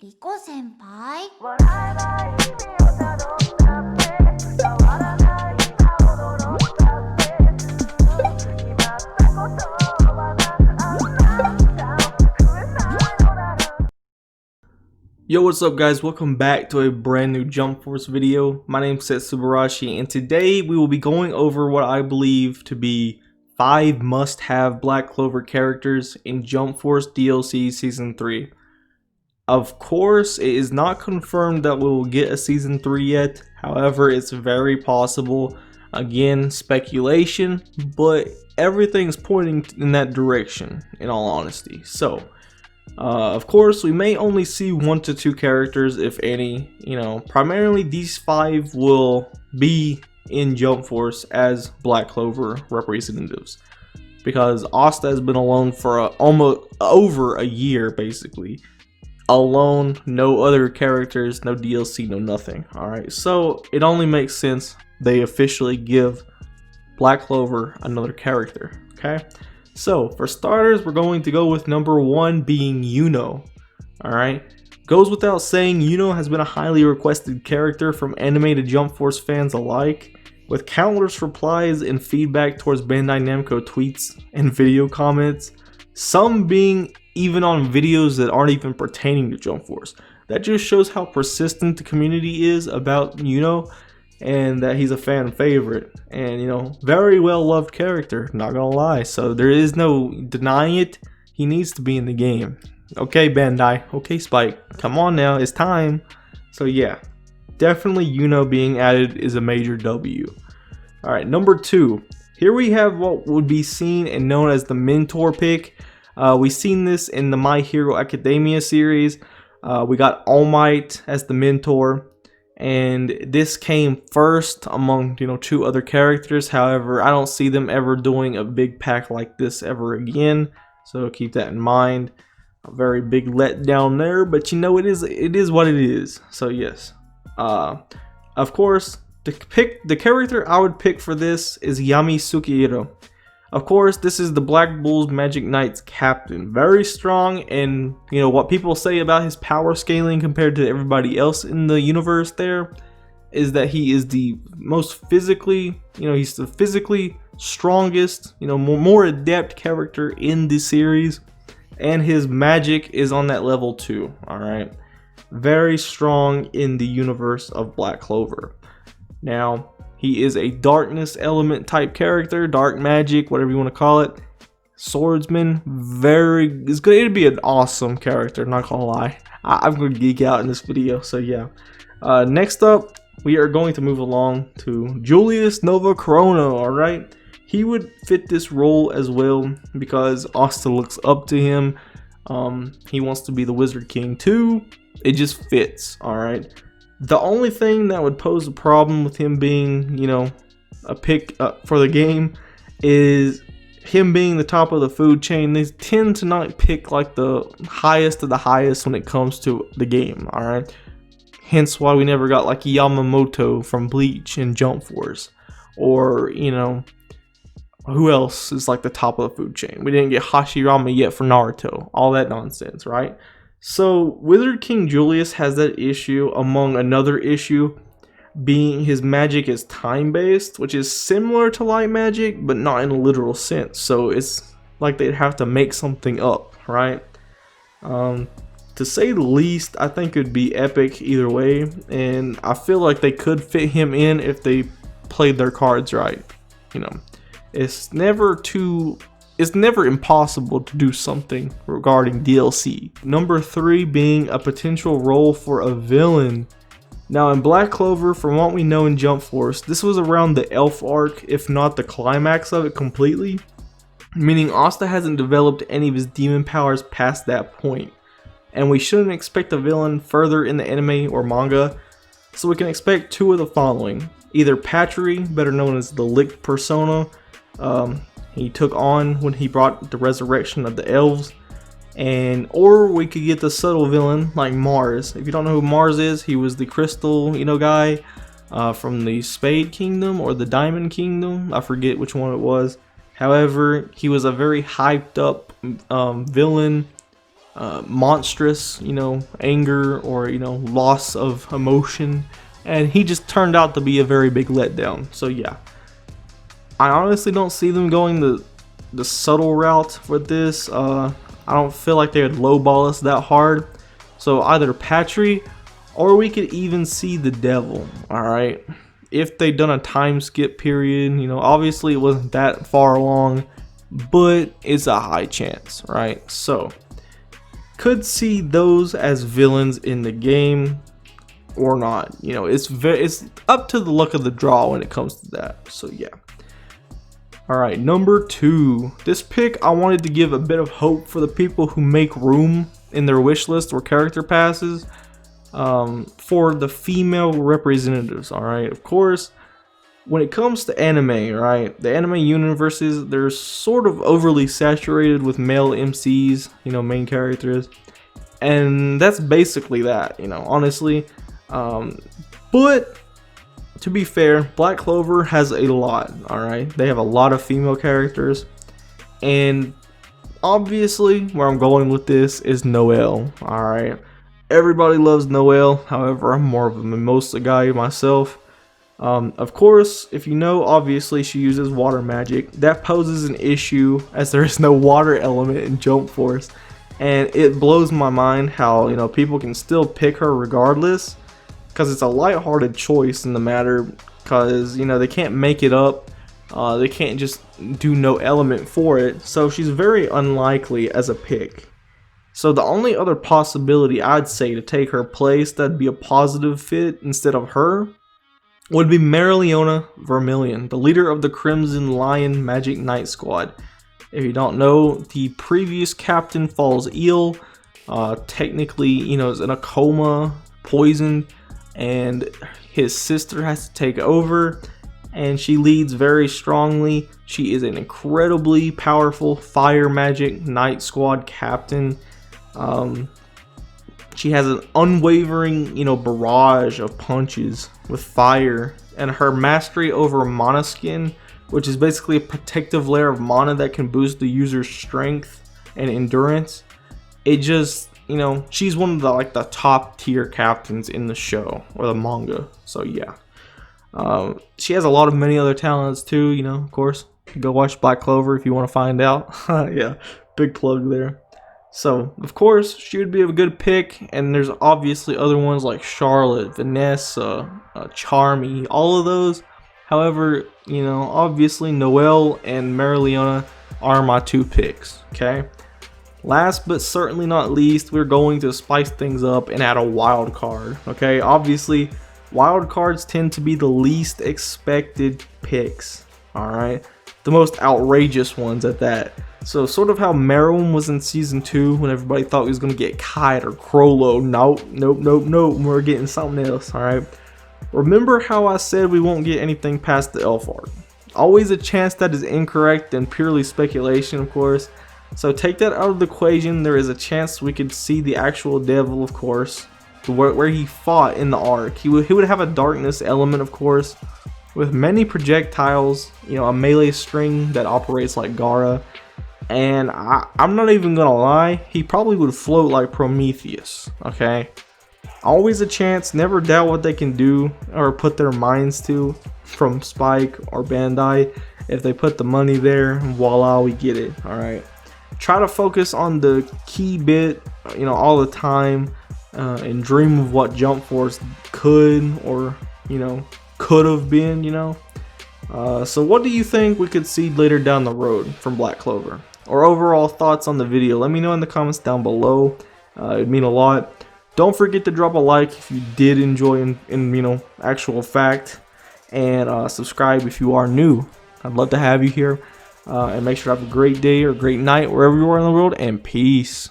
リコ先輩。Yo, what's up guys? Welcome back to a brand new Jump Force video. My name is Subarashii and today we will be going over what I believe to be 5 must-have Black Clover characters in Jump Force DLC Season 3. Of course, it is not confirmed that we will get a Season 3 yet, however it's very possible. Again, speculation, but everything's pointing in that direction in all honesty. So, of course, we may only see 1 to 2 characters, if any. Primarily these 5 will be in Jump Force as Black Clover representatives, because Asta has been alone for almost over a year, basically. Alone, no other characters, no DLC, no nothing. Alright, so it only makes sense they officially give Black Clover another character, okay? So, for starters, we're going to go with number 1 being Yuno. Alright, goes without saying, Yuno has been a highly requested character from anime to Jump Force fans alike, with countless replies and feedback towards Bandai Namco tweets and video comments, some being even on videos that aren't even pertaining to Jump Force. That just shows how persistent the community is about Yuno, and that he's a fan favorite, and very well loved character, not gonna lie. So there is no denying it, he needs to be in the game. Okay Bandai, okay Spike, come on now, it's time. So yeah, definitely Yuno being added is a major W. Alright, number 2, here we have what would be seen and known as the mentor pick. We've seen this in the My Hero Academia series. We got All Might as the mentor, and this came first among 2 other characters. However, I don't see them ever doing a big pack like this ever again, so keep that in mind. A very big letdown there, but it is what it is. So yes, of course, the character I would pick for this is Yami Sukehiro. Of course, this is the Black Bulls Magic Knights captain. Very strong, and what people say about his power scaling compared to everybody else in the universe there is that he is the most physically, he's the physically strongest, more adept character in the series, and his magic is on that level too. Alright, very strong in the universe of Black Clover. Now, he is a darkness element type character, dark magic, whatever you want to call it. Swordsman, it'd be an awesome character, not gonna lie. I'm gonna geek out in this video, so yeah. Next up, we are going to move along to Julius Nova Chrono, alright? He would fit this role as well because Asta looks up to him. He wants to be the Wizard King too. It just fits, alright? The only thing that would pose a problem with him being, a pick for the game is him being the top of the food chain. They tend to not pick like the highest of the highest when it comes to the game, alright? Hence why we never got like Yamamoto from Bleach in Jump Force. Or, who else is like the top of the food chain? We didn't get Hashirama yet for Naruto. All that nonsense, right? So, Wizard King Julius has that issue, among another issue being his magic is time-based, which is similar to light magic, but not in a literal sense. So, it's like they'd have to make something up, right? To say the least, I think it would be epic either way, and I feel like they could fit him in if they played their cards right. It's never impossible to do something regarding DLC. Number 3 being a potential role for a villain. Now in Black Clover, from what we know in Jump Force, this was around the Elf arc, if not the climax of it completely. Meaning Asta hasn't developed any of his demon powers past that point. And we shouldn't expect a villain further in the anime or manga. So we can expect 2 of the following. Either Patry, better known as the Licked Persona, he took on when he brought the resurrection of the elves, or we could get the subtle villain like Mars. If you don't know who Mars is, he was the crystal guy from the Spade Kingdom or the Diamond Kingdom. I forget which one it was. However, he was a very hyped up villain monstrous, you know, anger or, you know, loss of emotion, and he just turned out to be a very big letdown. So yeah, I honestly don't see them going the subtle route with this. I don't feel like they would lowball us that hard. So either Patry, or we could even see the devil. All right, if they done a time skip period, you know, obviously it wasn't that far along, but it's a high chance, right? So could see those as villains in the game or not. You know, it's up to the luck of the draw when it comes to that. So yeah. All right, number 2. This pick I wanted to give a bit of hope for the people who make room in their wish list or character passes for the female representatives. All right, of course, when it comes to anime, right, the anime universes, they're sort of overly saturated with male MCs, you know, main characters, and that's basically that, you know, honestly. But to be fair, Black Clover has a lot. All right, they have a lot of female characters, and obviously where I'm going with this is Noelle. All right, everybody loves Noelle. However, I'm more of a mimosa guy myself. Of course, if you know, obviously she uses water magic. That poses an issue as there is no water element in Jump Force, and it blows my mind how, you know, people can still pick her regardless, because it's a lighthearted choice in the matter, because, you know, they can't make it up. They can't just do no element for it, so she's very unlikely as a pick. So the only other possibility I'd say to take her place that'd be a positive fit instead of her would be Mereoleona Vermilion, the leader of the Crimson Lion Magic Knight Squad. If you don't know, the previous captain falls ill, technically, you know, is in a coma, poisoned, and his sister has to take over, and she leads very strongly. She is an incredibly powerful fire magic Knight Squad captain. She has an unwavering, you know, barrage of punches with fire, and her mastery over Mana Skin, which is basically a protective layer of mana that can boost the user's strength and endurance. It just, you know, she's one of the like the top tier captains in the show or the manga. So yeah, she has a lot of many other talents too. You know, of course, go watch Black Clover if you want to find out. Yeah, big plug there. So, of course, she would be a good pick, and there's obviously other ones like Charlotte, Vanessa, Charmy, all of those. However, you know, obviously Noelle and Mereoleona are my 2 picks, okay? Last but certainly not least, we're going to spice things up and add a wild card, okay? Obviously, wild cards tend to be the least expected picks, alright? The most outrageous ones at that. So sort of how Meruem was in season 2 when everybody thought he was going to get Kite or Crollo. Nope. We're getting something else, alright? Remember how I said we won't get anything past the elf art. Always a chance that is incorrect and purely speculation, of course. So take that out of the equation. There is a chance we could see the actual devil, of course, where he fought in the arc. He would have a darkness element, of course, with many projectiles, you know, a melee string that operates like Gaara. And I'm not even gonna lie, he probably would float like Prometheus, okay? Always a chance, never doubt what they can do or put their minds to from Spike or Bandai. If they put the money there, voila, we get it, alright? Try to focus on the key bit, you know, all the time, and dream of what Jump Force could or, you know, could have been, you know? So what do you think we could see later down the road from Black Clover? Or overall thoughts on the video? Let me know in the comments down below. It'd mean a lot. Don't forget to drop a like if you did enjoy in you know, actual fact. And subscribe if you are new. I'd love to have you here. And make sure to have a great day or great night wherever you are in the world. And peace.